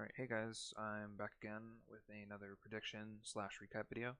Alright, hey guys, I'm back again with another prediction slash recap video.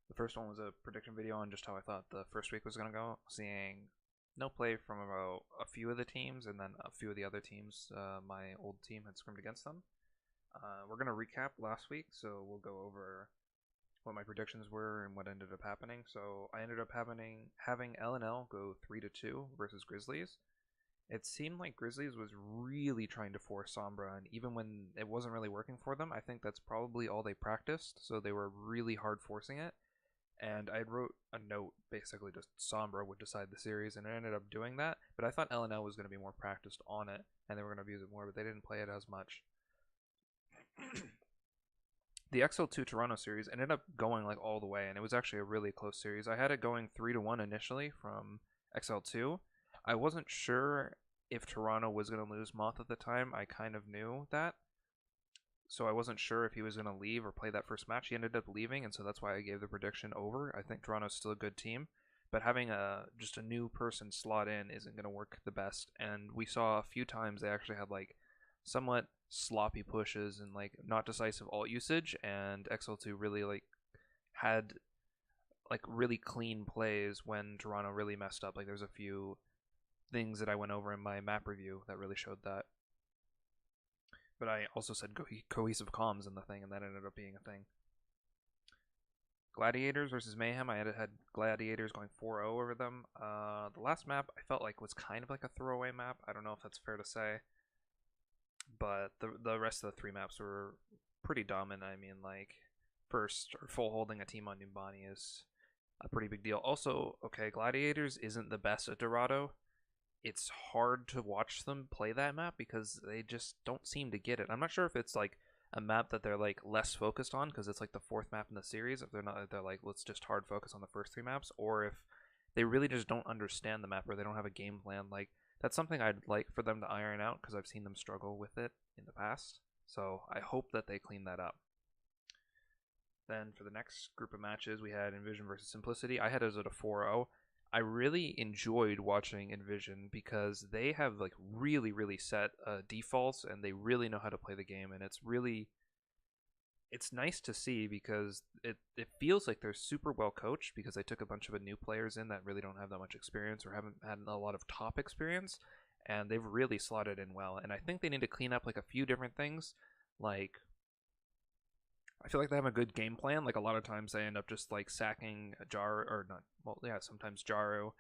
The first one was a prediction video on just how I thought the first week was going to go, seeing no play from about a few of the teams, and then a few of the other teams my old team had scrimmed against them. We're going to recap last week, so we'll go over what my predictions were and what ended up happening. So I ended up having L&L go 3-2 versus Grizzlies. It seemed like Grizzlies was really trying to force Sombra, and even when it wasn't really working for them, I think that's probably all they practiced, so they were really hard forcing it. And I wrote a note, basically just Sombra would decide the series, and it ended up doing that, but I thought LNL was going to be more practiced on it, and they were going to abuse it more, but they didn't play it as much. The XL2 Toronto series ended up going like all the way, and it was actually a really close series. I had it going 3-1 initially from XL2. I wasn't sure if Toronto was going to lose Moth at the time. I kind of knew that. So I wasn't sure if he was going to leave or play that first match. He ended up leaving, and so that's why I gave the prediction over. I think Toronto's still a good team, but having just a new person slot in isn't going to work the best. And we saw a few times they actually had like somewhat sloppy pushes and like not decisive ult usage, and XL2 really had really clean plays when Toronto really messed up. Like there's a few things that I went over in my map review that really showed that. But I also said cohesive comms in the thing, and that ended up being a thing. Gladiators versus Mayhem. I had Gladiators going 4-0 over them. The last map I felt like was kind of like a throwaway map. I don't know if that's fair to say. But the rest of the three maps were pretty dominant. I mean, like, first, or full holding a team on Numbani is a pretty big deal. Also, okay, Gladiators isn't the best at Dorado. It's hard to watch them play that map because they just don't seem to get it. I'm not sure if it's like a map that they're like less focused on because it's like the fourth map in the series. If they're like, let's just hard focus on the first three maps, or if they really just don't understand the map or they don't have a game plan. Like that's something I'd like for them to iron out because I've seen them struggle with it in the past. So I hope that they clean that up. Then for the next group of matches, we had Envision versus Simplicity. I had it at a 4-0. I really enjoyed watching Envision because they have like really set defaults, and they really know how to play the game, and it's nice to see because it feels like they're super well coached because they took a bunch of new players in that really don't have that much experience or haven't had a lot of top experience, and they've really slotted in well. And I think they need to clean up like a few different things. Like I feel like they have a good game plan. Like a lot of times they end up just like sacking Jaru, or not. Well, yeah, sometimes Jaru,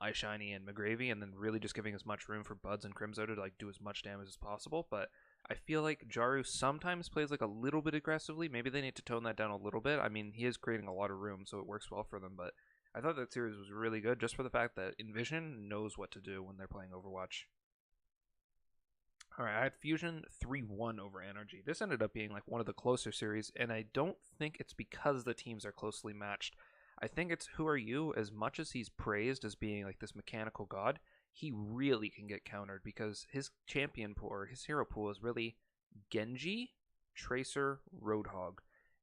iShiny, and McGravy, and then really just giving as much room for Buds and Crimzo to like do as much damage as possible. But I feel like Jaru sometimes plays like a little bit aggressively. Maybe they need to tone that down a little bit. I mean, he is creating a lot of room, so it works well for them. But I thought that series was really good just for the fact that Envision knows what to do when they're playing Overwatch. All right, I had Fusion 3-1 over Energy. This ended up being like one of the closer series, and I don't think it's because the teams are closely matched. I think it's Who Are You, as much as he's praised as being like this mechanical god, he really can get countered because his champion pool or his hero pool is really Genji, Tracer, Roadhog.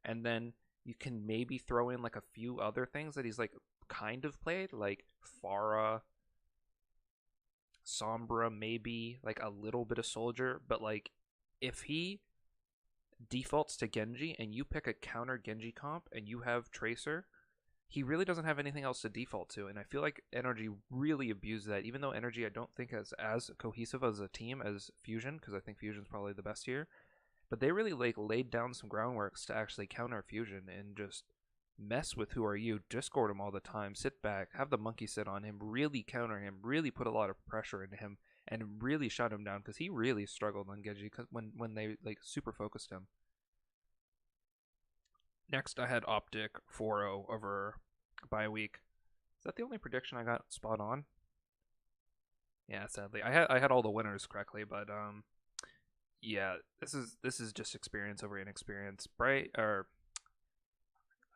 And then you can maybe throw in like a few other things that he's like kind of played, like Pharah, Sombra, maybe like a little bit of Soldier, but like if he defaults to Genji and you pick a counter Genji comp and you have Tracer, he really doesn't have anything else to default to. And I feel like Energy really abused that, even though Energy I don't think is as cohesive as a team as Fusion, because I think Fusion's probably the best here. But they really like laid down some groundworks to actually counter Fusion and just mess with Who Are You, discord him all the time, sit back, have the monkey sit on him, really counter him, really put a lot of pressure into him, and really shut him down because he really struggled on Genji when they like super focused him. Next, I had Optic 4-0 over bye week. Is that the only prediction I got spot on? Yeah, sadly, I had all the winners correctly, but yeah, this is just experience over inexperience.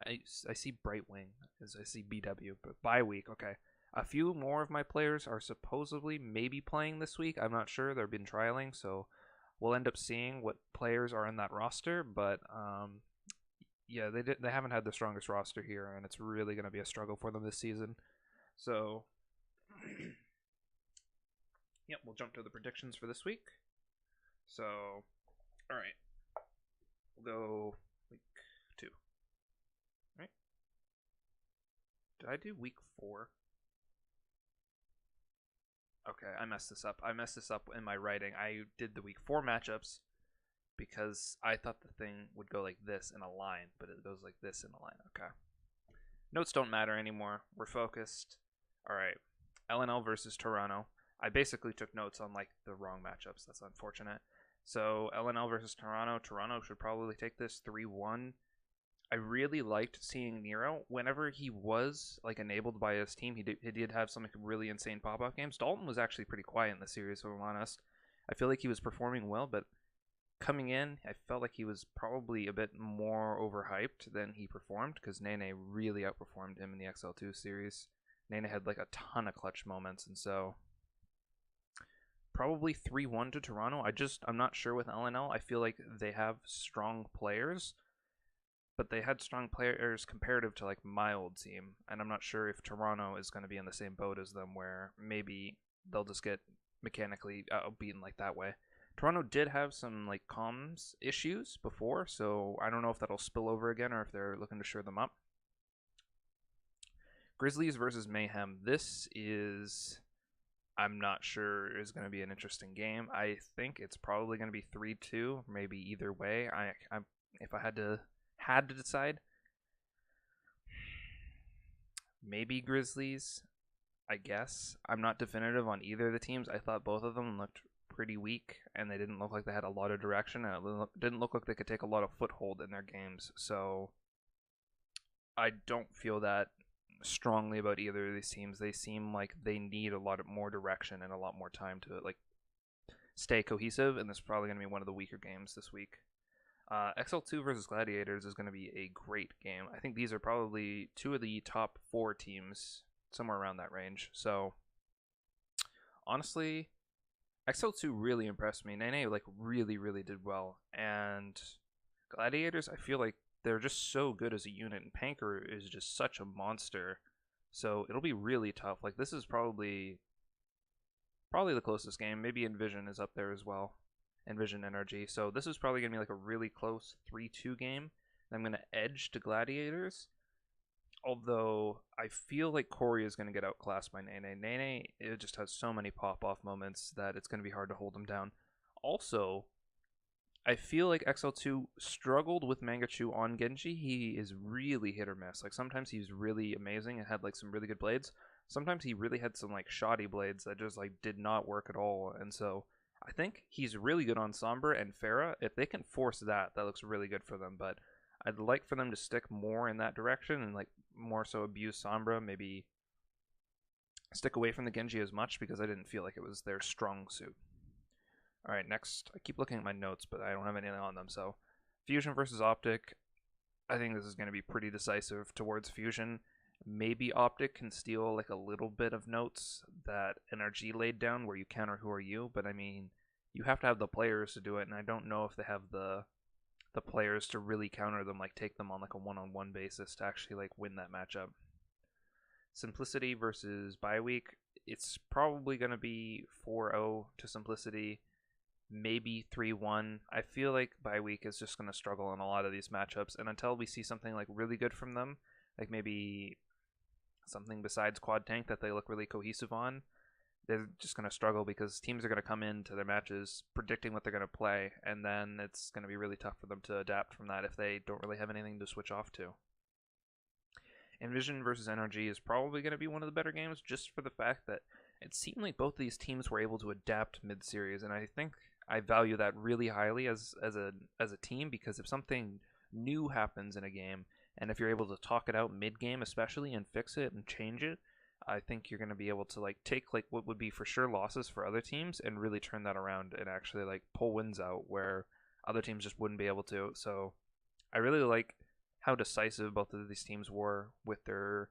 I see Brightwing as I see BW, but bye week, okay. A few more of my players are supposedly maybe playing this week. I'm not sure. They've been trialing, so we'll end up seeing what players are in that roster. But yeah, they haven't had the strongest roster here, and it's really going to be a struggle for them this season. So, yep, we'll jump to the predictions for this week. So, All right. We'll go week 2. Right? Did I do week 4? Okay, I messed this up. I messed this up in my writing. I did the week 4 matchups because I thought the thing would go like this in a line, but it goes like this in a line. Okay. Notes don't matter anymore. We're focused. All right. LNL versus Toronto. I basically took notes on like the wrong matchups. That's unfortunate. So LNL versus Toronto. Toronto should probably take this 3-1. I really liked seeing Nero whenever he was like enabled by his team. He did have some really insane pop-up games. Dalton was actually pretty quiet in the series, if I'm honest. I feel like he was performing well, but coming in, I felt like he was probably a bit more overhyped than he performed because Nene really outperformed him in the XL2 series. Nene had like a ton of clutch moments, and so probably 3-1 to Toronto. I'm not sure with LNL. I feel like they have strong players, but they had strong players comparative to like my old team, and I'm not sure if Toronto is going to be in the same boat as them where maybe they'll just get mechanically beaten like that way. Toronto did have some like comms issues before, so I don't know if that'll spill over again or if they're looking to shore them up. Grizzlies versus Mayhem. This is, I'm not sure, is going to be an interesting game. I think it's probably going to be 3-2, maybe either way. If I had to decide, maybe Grizzlies. I guess I'm not definitive on either of the teams. I thought both of them looked pretty weak, and they didn't look like they had a lot of direction, and it didn't look like they could take a lot of foothold in their games. So I don't feel that strongly about either of these teams. They seem like they need a lot of more direction and a lot more time to like stay cohesive, and this is probably going to be one of the weaker games this week. XL2 versus Gladiators is going to be a great game. I think these are probably 2 of the top 4 teams, somewhere around that range. So honestly, XL2 really impressed me. Nene like really did well, and Gladiators, I feel like they're just so good as a unit, and Panker is just such a monster. So it'll be really tough. Like this is probably the closest game. Maybe Envision is up there as well. Envision NRG. So this is probably gonna be like a really close 3-2 game. And I'm gonna edge to Gladiators. Although I feel like Corey is going to get outclassed by Nene. Nene, it just has so many pop-off moments that it's going to be hard to hold him down. Also, I feel like XL2 struggled with Mangachu on Genji. He is really hit or miss. Like sometimes he's really amazing and had like some really good blades. Sometimes he really had some like shoddy blades that just like did not work at all. And so I think he's really good on Sombra and Pharah. If they can force that looks really good for them. But I'd like for them to stick more in that direction and like more so abuse Sombra, maybe stick away from the Genji as much because I didn't feel like it was their strong suit. Alright, next. I keep looking at my notes, but I don't have anything on them. So, Fusion versus Optic. I think this is going to be pretty decisive towards Fusion. Maybe Optic can steal like a little bit of notes that NRG laid down where you counter who are you, but I mean, you have to have the players to do it, and I don't know if they have the players to really counter them, like take them on like a one-on-one basis to actually like win that matchup. Simplicity versus Bioweek. It's probably going to be 4-0 to Simplicity, maybe 3-1. I feel like Bioweek is just going to struggle in a lot of these matchups, and until we see something like really good from them, like maybe something besides Quad Tank that they look really cohesive on, they're just going to struggle because teams are going to come into their matches predicting what they're going to play, and then it's going to be really tough for them to adapt from that if they don't really have anything to switch off to. Envision versus NRG is probably going to be one of the better games just for the fact that it seemed like both of these teams were able to adapt mid-series, and I think I value that really highly as a team because if something new happens in a game, and if you're able to talk it out mid-game especially and fix it and change it, I think you're going to be able to like take like what would be for sure losses for other teams and really turn that around and actually like pull wins out where other teams just wouldn't be able to. So I really like how decisive both of these teams were with their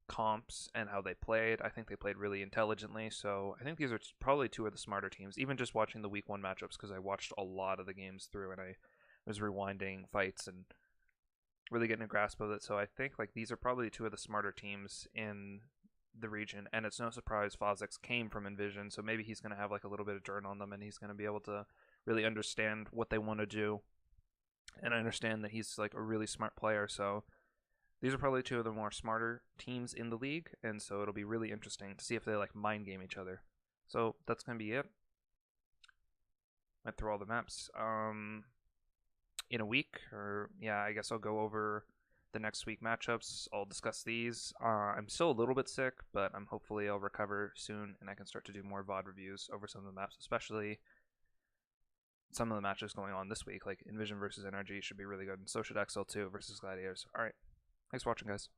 comps and how they played. I think they played really intelligently. So I think these are probably 2 of the smarter teams, even just watching the week 1 matchups because I watched a lot of the games through and I was rewinding fights and really getting a grasp of it. So I think like these are probably 2 of the smarter teams in the region, and it's no surprise Fozix came from Envision, so maybe he's going to have like a little bit of dirt on them and he's going to be able to really understand what they want to do. And I understand that he's like a really smart player, so these are probably two of the more smarter teams in the league, and so it'll be really interesting to see if they like mind game each other. So that's gonna be it. Went through all the maps. In a week, or yeah, I guess I'll go over the next week matchups. I'll discuss these. I'm still a little bit sick, but I'm hopefully I'll recover soon and I can start to do more VOD reviews over some of the maps, especially some of the matches going on this week, like Envision versus NRG should be really good, and so should XL2 versus Gladiators. All right, thanks for watching, guys.